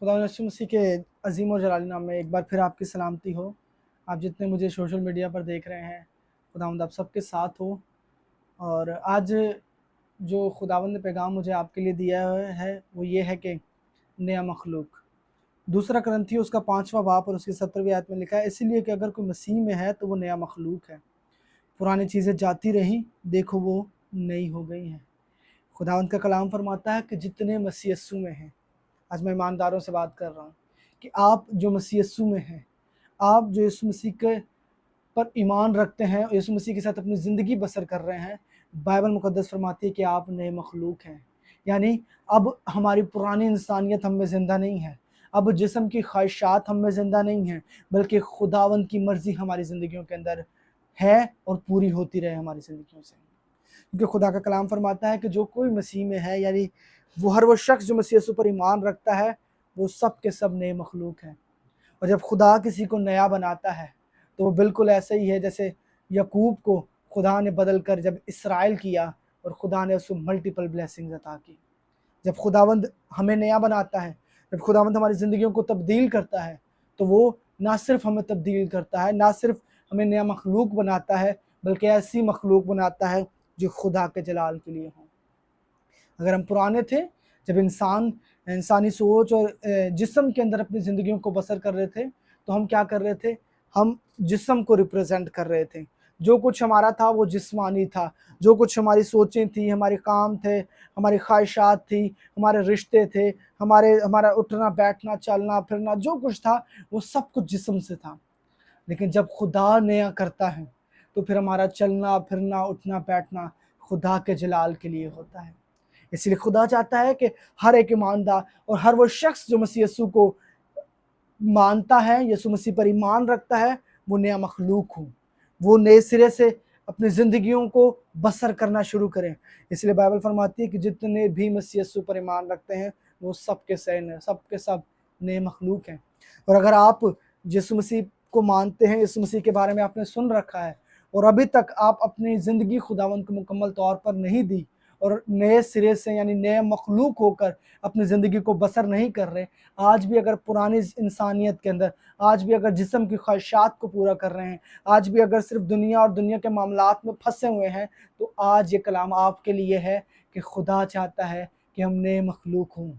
खुदा यीशु मसीह के अजीम और जलाली नाम में एक बार फिर आपकी सलामती हो। आप जितने मुझे सोशल मीडिया पर देख रहे हैं, खुदावंद आप सबके साथ हो। और आज जो खुदावंद ने पैगाम मुझे आपके लिए दिया है वो ये है कि नया मखलूक। दूसरा करंथी उसका 5वां बाब और उसकी 17वीं आयत में लिखा है, इसीलिए कि अगर कोई मसीह में है तो वो नया मखलूक है, पुरानी चीज़ें जाती रहीं, देखो वो नई हो गई हैं। खुदावंद का कलाम फरमाता है कि जितने मसीह यीशु में हैं, आज मैं ईमानदारों से बात कर रहा हूँ कि आप जो मसीह यीशु में हैं, आप जो यीशु मसीह के पर ईमान रखते हैं, यीशु मसीह के साथ अपनी ज़िंदगी बसर कर रहे हैं, बाइबल मुक़द्दस फरमाती है कि आप नए मखलूक हैं। यानी अब हमारी पुरानी इंसानियत हम में ज़िंदा नहीं है, अब जिस्म की ख्वाहिशात हम में ज़िंदा नहीं हैं, बल्कि खुदावंद की मर्ज़ी हमारी ज़िंदगियों के अंदर है और पूरी होती रहे हमारी ज़िंदगियों से। क्योंकि खुदा का कलाम फरमाता है कि जो कोई मसीह में है, यानी वो शख्स जो मसीह यीशु पर ईमान रखता है, वो सब के सब नए मखलूक हैं। और जब खुदा किसी को नया बनाता है तो वो बिल्कुल ऐसे ही है जैसे यकूब को खुदा ने बदल कर जब इसराइल किया और खुदा ने उसको मल्टीपल ब्लेसिंग्स अता की। जब खुदावंद हमें नया बनाता है, जब खुदावंद हमारी ज़िंदगियों को तब्दील करता है, तो वो ना सिर्फ हमें तब्दील करता है, ना सिर्फ हमें नया मखलूक बनाता है, बल्कि ऐसी मखलूक बनाता है जो खुदा के जलाल के लिए हो। अगर हम पुराने थे, जब इंसानी सोच और जिस्म के अंदर अपनी ज़िंदगियों को बसर कर रहे थे, तो हम क्या कर रहे थे? हम जिस्म को रिप्रेजेंट कर रहे थे। जो कुछ हमारा था वो जिस्मानी था, जो कुछ हमारी सोचें थी, हमारे काम थे, हमारी ख्वाहिशात थी, हमारे रिश्ते थे, हमारा उठना बैठना चलना फिरना जो कुछ था, वो सब कुछ जिस्म से था। लेकिन जब खुदा नया करता है तो फिर हमारा चलना फिरना उठना बैठना खुदा के जलाल के लिए होता है। इसलिए खुदा चाहता है कि हर एक ईमानदार और हर वो शख्स जो मसीह यीशु को मानता है, यीशु मसीह पर ईमान रखता है, वो नया मखलूक हो, वो नए सिरे से अपनी ज़िंदगियों को बसर करना शुरू करें। इसलिए बाइबल फरमाती है कि जितने भी मसीह यीशु पर ईमान रखते हैं, वो सबके सब नए मखलूक हैं। और अगर आप यीशु मसीह को मानते हैं, यीशु मसीह के बारे में आपने सुन रखा है और अभी तक आप अपनी ज़िंदगी खुदावंद को मुकम्मल तौर पर नहीं दी और नए सिरे से यानी नए मखलूक होकर अपनी ज़िंदगी को बसर नहीं कर रहे, आज भी अगर पुरानी इंसानियत के अंदर, आज भी अगर जिस्म की ख्वाहिशात को पूरा कर रहे हैं, आज भी अगर सिर्फ दुनिया और दुनिया के मामलात में फंसे हुए हैं, तो आज ये कलाम आपके लिए है कि खुदा चाहता है कि हम नए मखलूक हों।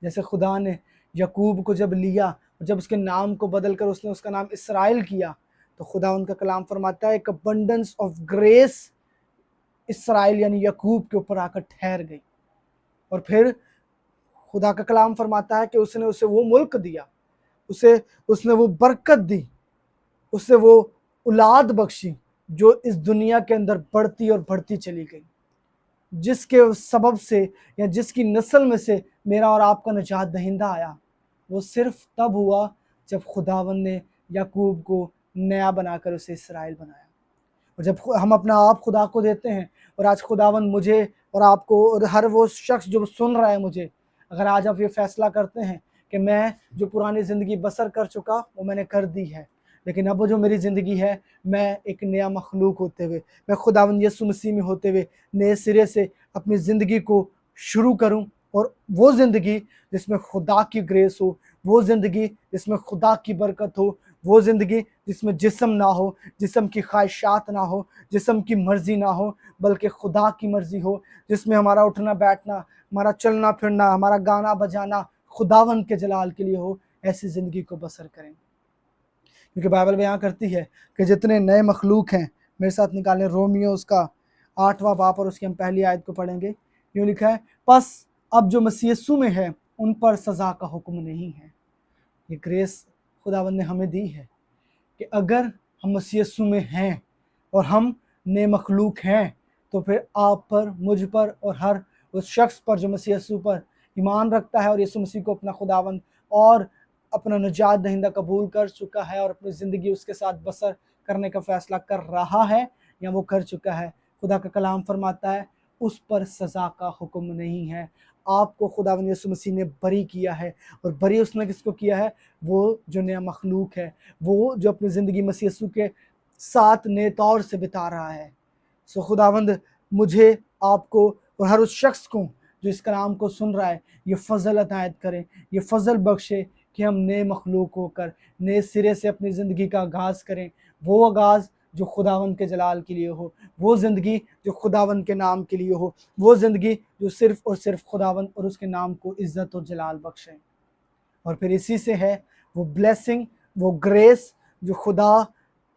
जैसे खुदा ने यकूब को जब लिया, जब उसके नाम को बदल कर उसने उसका नाम इसराइल किया, तो खुदा उनका कलाम फरमाता है, एक अबंडेंस ऑफ ग्रेस इसराइल यानी यकूब के ऊपर आकर ठहर गई। और फिर खुदा का कलाम फरमाता है कि उसने उसे वो मुल्क दिया, उसने वो बरकत दी, उससे वो औलाद बख्शी जो इस दुनिया के अंदर बढ़ती और बढ़ती चली गई, जिसके सबब से या जिसकी नस्ल में से मेरा और आपका निजात दहिंदा आया, वो सिर्फ तब हुआ जब खुदावन ने याकूब को नया बनाकर उसे इसराइल बनाया। और जब हम अपना आप खुदा को देते हैं, और आज खुदावन मुझे और आपको और हर वो शख्स जो सुन रहा है मुझे, अगर आज आप ये फैसला करते हैं कि मैं जो पुरानी ज़िंदगी बसर कर चुका वो मैंने कर दी है, लेकिन अब जो मेरी ज़िंदगी है, मैं एक नया मखलूक होते हुए, मैं खुदावंद यीशु मसीह में होते हुए नए सिरे से अपनी ज़िंदगी को शुरू करूं, और वो ज़िंदगी जिसमें खुदा की ग्रेस हो, वो ज़िंदगी जिसमें खुदा की बरकत हो, वो ज़िंदगी जिसमें जिस्म ना हो, जिस्म की ख्वाहिशात ना हो, जिस्म की मर्ज़ी ना हो, बल्कि खुदा की मर्ज़ी हो, जिसमें हमारा उठना बैठना, हमारा चलना फिरना, हमारा गाना बजाना खुदावंद के जलाल के लिए हो। ऐसी ज़िंदगी को बसर करें, क्योंकि बाइबल बयां करती है कि जितने नए मखलूक हैं, मेरे साथ निकालें रोमियो उसका 8वां बाब और उसकी हम पहली आयत को पढ़ेंगे। यूँ लिखा है, बस अब जो मसीह यीशु में है उन पर सज़ा का हुक्म नहीं है। ये ग्रेस खुदावंद ने हमें दी है कि अगर हम मसीह यीशु में हैं और हम नए मखलूक हैं, तो फिर आप पर, मुझ पर और हर उस शख्स पर जो मसीह यीशु पर ईमान रखता है और यीशु मसीह को अपना खुदावंद और अपना निजात दहिंदा कबूल कर चुका है और अपनी ज़िंदगी उसके साथ बसर करने का फ़ैसला कर रहा है या वो कर चुका है, खुदा का कलाम फरमाता है उस पर सज़ा का हुक्म नहीं है। आपको खुदावंद यीशु मसीह ने बरी किया है, और बरी उसने किसको किया है? वो जो नया मखलूक है, वो जो अपनी ज़िंदगी मसीह यीशु के साथ नए तौर से बिता रहा है। सो खुदावंद मुझे, आपको और हर उस शख्स को जो इस कलाम को सुन रहा है, ये फ़ज़ल अतायत करे, ये फ़ज़ल बख्शे कि हम नए मखलूक होकर नए सिरे से अपनी ज़िंदगी का आगाज़ करें। वो आगाज़ जो खुदावंद के जलाल के लिए हो, वो ज़िंदगी जो खुदावंद के नाम के लिए हो, वो ज़िंदगी जो सिर्फ़ और सिर्फ़ खुदावंद और उसके नाम को इज़्ज़त और जलाल बख्शे। और फिर इसी से है वो ब्लेसिंग, वो ग्रेस जो खुदा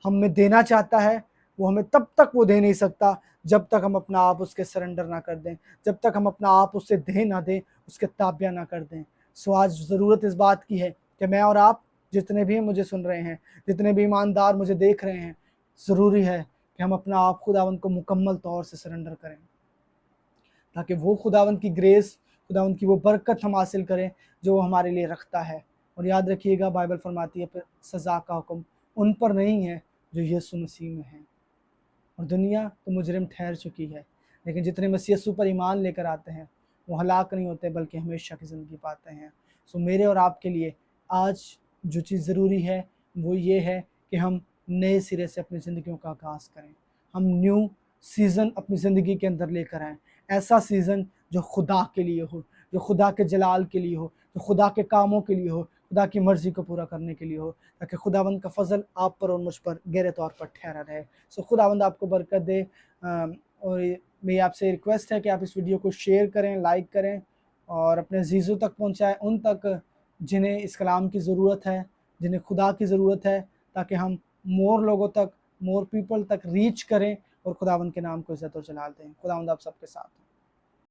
हमें देना चाहता है, वो हमें तब तक वो दे नहीं सकता जब तक हम अपना आप उसके सरेंडर ना कर दें, जब तक हम अपना आप उससे दे ना दें, उसके ताबिया ना कर दें। सो आज ज़रूरत इस बात की है कि मैं और आप जितने भी मुझे सुन रहे हैं, जितने भी ईमानदार मुझे देख रहे हैं, ज़रूरी है कि हम अपना आप खुदावंद को मुकम्मल तौर से सरेंडर करें, ताकि वो खुदावंद की ग्रेस, खुदावंद की वो बरकत हम हासिल करें जो वो हमारे लिए रखता है। और याद रखिएगा, बाइबल फरमाती है फिर सज़ा का हुक्म उन पर नहीं है जो यीशु मसीह में है। और दुनिया तो मुजरिम ठहर चुकी है, लेकिन जितने मसीह यीशु पर ईमान लेकर आते हैं वो हलाक नहीं होते बल्कि हमेशा की ज़िंदगी पाते हैं। सो मेरे और आपके लिए आज जो चीज़ ज़रूरी है वो ये है कि हम नए सिरे से अपनी ज़िंदगियों का आगाज़ करें, हम न्यू सीज़न अपनी ज़िंदगी के अंदर लेकर आएँ। ऐसा सीज़न जो खुदा के लिए हो, जो खुदा के जलाल के लिए हो, जो खुदा के कामों के लिए हो, खुदा की मर्ज़ी को पूरा करने के लिए हो, ताकि खुदावंद का फ़ज़ल आप पर और मुझ पर गहरे तौर पर ठहरा रहे। सो खुदावंद आपको बरकत दे। और मेरी आपसे रिक्वेस्ट है कि आप इस वीडियो को शेयर करें, लाइक करें और अपने अज़ीज़ों तक पहुँचाएँ, उन तक जिन्हें इस कलाम की ज़रूरत है, जिन्हें खुदा की ज़रूरत है, ताकि हम मोर लोगों तक, मोर पीपल तक रीच करें और खुदावंद के नाम को इज़्ज़त और जलाल दें। खुदावंद आप सबके साथ हो।